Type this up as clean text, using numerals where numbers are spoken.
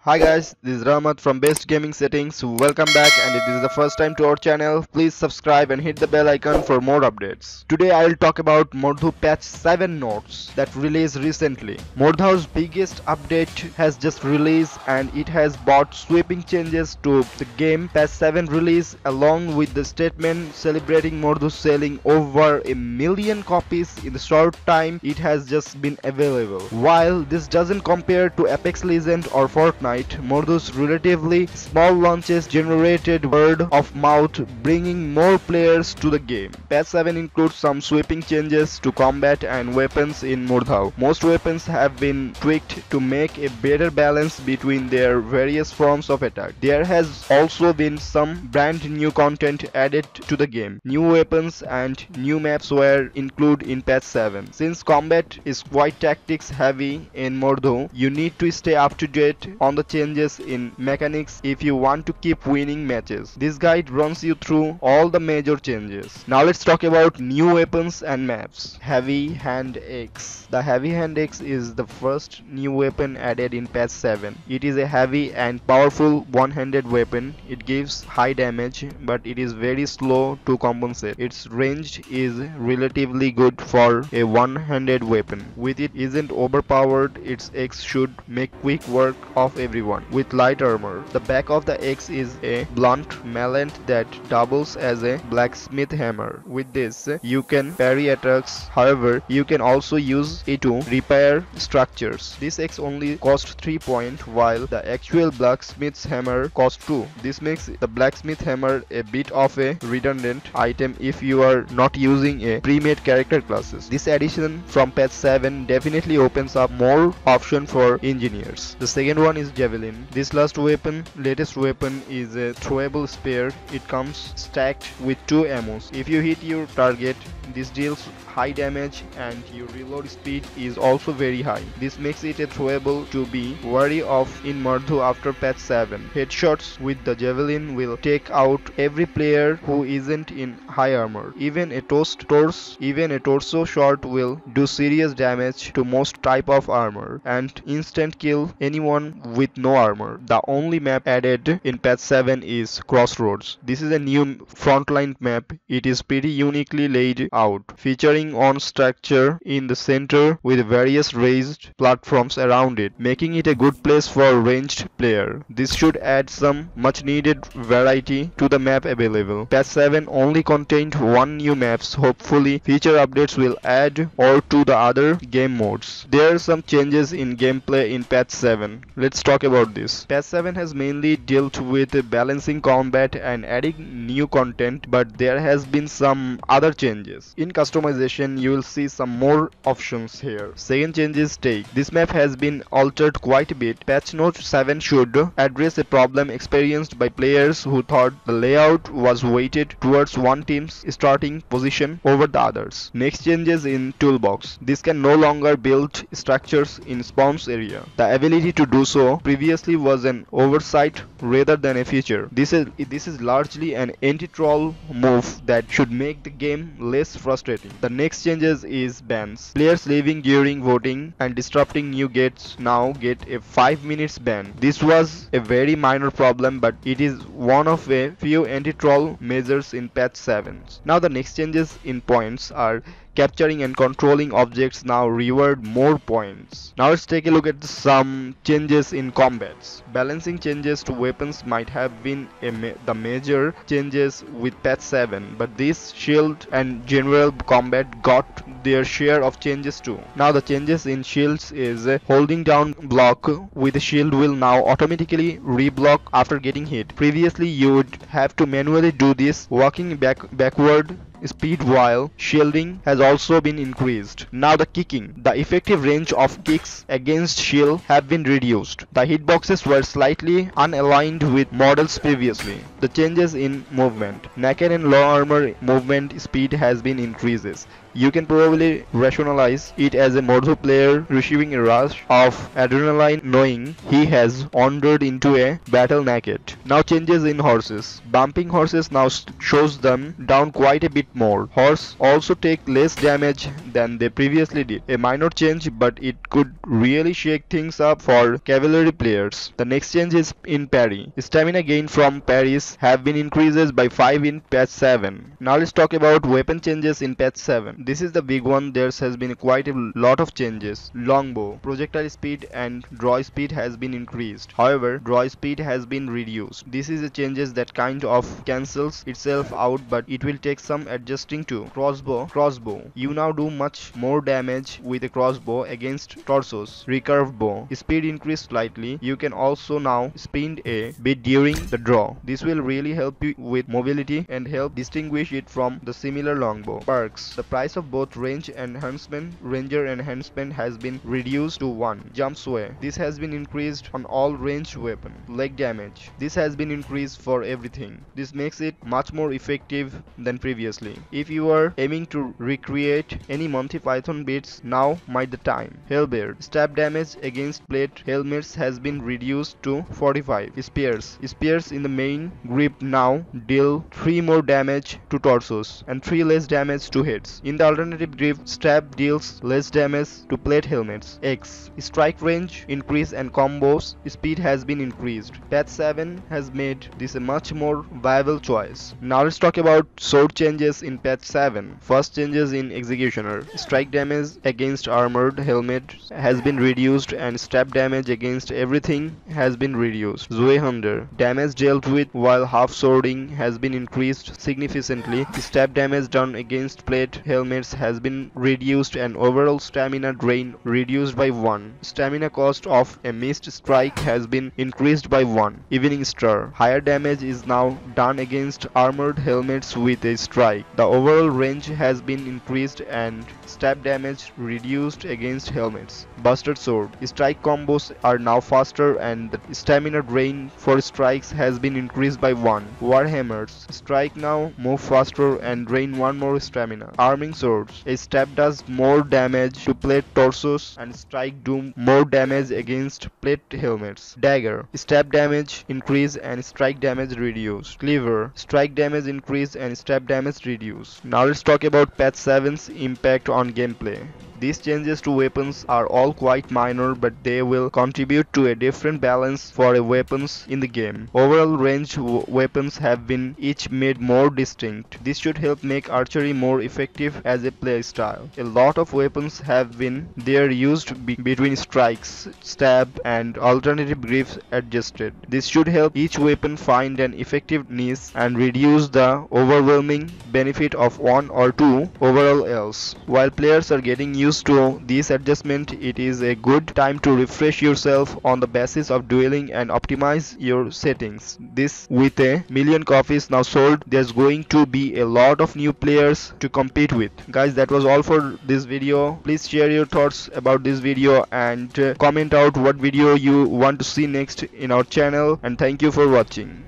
Hi guys, this is Rahmat from Best Gaming Settings. Welcome back, and if this is the first time to our channel, please subscribe and hit the bell icon for more updates. Today I will talk about Mordhau Patch 7 notes that released recently. Mordhau's biggest update has just released and it has brought sweeping changes to the game. Patch 7 release along with the statement celebrating Mordhau selling over 1 million copies in the short time it has just been available. While this doesn't compare to Apex Legends or Fortnite, Mordhau's relatively small launches generated word of mouth, bringing more players to the game. Patch 7 includes some sweeping changes to combat and weapons in Mordhau. Most weapons have been tweaked to make a better balance between their various forms of attack. There has also been some brand new content added to the game. New weapons and new maps were included in Patch 7. Since combat is quite tactics heavy in Mordhau, you need to stay up to date on the changes in mechanics if you want to keep winning matches. This guide runs you through all the major changes. Now let's talk about new weapons and maps. Heavy Hand Axe. The Heavy Hand Axe is the first new weapon added in patch 7. It is a heavy and powerful one-handed weapon. It gives high damage, but it is very slow to compensate. Its range is relatively good for a one-handed weapon. With it isn't overpowered, its axe should make quick work of everyone. With light armor, the back of the axe is a blunt mallet that doubles as a blacksmith hammer. With this, you can parry attacks. However, you can also use it to repair structures. This axe only costs 3 points, while the actual blacksmith's hammer costs 2. This makes the blacksmith hammer a bit of a redundant item if you are not using a pre-made character classes. This addition from patch 7 definitely opens up more options for engineers. The second one is Javelin. This latest weapon is a throwable spear. It comes stacked with 2 ammos. If you hit your target, this deals high damage and your reload speed is also very high. This makes it a throwable to be wary of in Mordhau after patch 7. Headshots with the Javelin will take out every player who isn't in high armor. Even a torso shot will do serious damage to most type of armor and instant kill anyone with no armor. The only map added in patch 7 is Crossroads. This is a new frontline map. It is pretty uniquely laid out, featuring on structure in the center with various raised platforms around it, making it a good place for ranged player. This should add some much needed variety to the map available. Patch 7 only contained 1 new maps. Hopefully future updates will add or to the other game modes. There are some changes in gameplay in patch 7. Let's talk about this. Patch 7 has mainly dealt with balancing combat and adding new content, but there has been some other changes. In customization, you will see some more options here. Second change is take. This map has been altered quite a bit. Patch note 7 should address a problem experienced by players who thought the layout was weighted towards one team's starting position over the others. Next changes in toolbox. This can no longer build structures in spawns area. The ability to do so previously was an oversight rather than a feature. This is largely an anti-troll move that should make the game less frustrating. The next changes is bans. Players leaving during voting and disrupting new gates now get a 5 minutes ban. This was a very minor problem, but it is one of a few anti-troll measures in patch 7. Now the next changes in points are capturing and controlling objects now reward more points. Now let's take a look at some changes in combats. Balancing changes to weapons might have been the major changes with patch 7, but this shield and general combat got their share of changes too. Now the changes in shields is holding down block with the shield will now automatically reblock after getting hit. Previously you would have to manually do this walking backward speed, while shielding has also been increased. Now the kicking. The effective range of kicks against shield have been reduced. The hitboxes were slightly unaligned with models previously. The changes in movement. Naked and low armor movement speed has been increases. You can probably rationalize it as a Mordhau player receiving a rush of adrenaline knowing he has wandered into a battle naked. Now changes in horses. Bumping horses now shows them down quite a bit more. Horse also take less damage than they previously did. A minor change, but it could really shake things up for cavalry players. The next change is in parry. Stamina gain from parries have been increased by 5 in patch 7. Now let's talk about weapon changes in patch 7. This is the big one. There has been quite a lot of changes. Longbow, projectile speed and draw speed has been increased. However, draw speed has been reduced. This is a changes that kind of cancels itself out, but it will take some adjusting to. Crossbow. You now do much more damage with a crossbow against torsos. Recurve bow. Speed increased slightly. You can also now sprint a bit during the draw. This will really help you with mobility and help distinguish it from the similar longbow. Perks. The price of both range enhancement, ranger enhancement has been reduced to 1. Jump sway. This has been increased on all ranged weapon. Leg damage. This has been increased for everything. This makes it much more effective than previously. If you are aiming to recreate any Monty Python beats, now might the time. Halberd. Stab damage against plate helmets has been reduced to 45. Spears in the main grip now deal 3 more damage to torsos and 3 less damage to heads. In the alternative grip, stab deals less damage to plate helmets. X. Strike range increase and combos speed has been increased. Patch 7 has made this a much more viable choice. Now let's talk about sword changes in patch 7. First changes in Executioner. Strike damage against armored helmet has been reduced and stab damage against everything has been reduced. Zweihander. Damage dealt with while half swording has been increased significantly. Stab damage done against plate helmets has been reduced and overall stamina drain reduced by 1. Stamina cost of a missed strike has been increased by 1. Evening Star. Higher damage is now done against armored helmets with a strike. The overall range has been increased and stab damage reduced against helmets. Busted Sword. Strike combos are now faster and the stamina drain for strikes has been increased by 1. Warhammers. Strike now move faster and drain 1 more stamina. Arming Swords. A stab does more damage to plate torsos and strike do more damage against plate helmets. Dagger. Stab damage increase and strike damage reduced. Cleaver. Strike damage increase and stab damage reduced. Now let's talk about patch 7's impact on gameplay. These changes to weapons are all quite minor, but they will contribute to a different balance for weapons in the game. Overall ranged weapons have been each made more distinct. This should help make archery more effective as a play style. A lot of weapons have been used between strikes, stab and alternative grips adjusted. This should help each weapon find an effective niche and reduce the overwhelming benefit of 1 or 2 overall else. While players are getting used to this adjustment, it is a good time to refresh yourself on the basis of dueling and optimize your settings. This with a million copies now sold, there's going to be a lot of new players to compete with. Guys, that was all for this video. Please share your thoughts about this video and comment out what video you want to see next in our channel, and thank you for watching.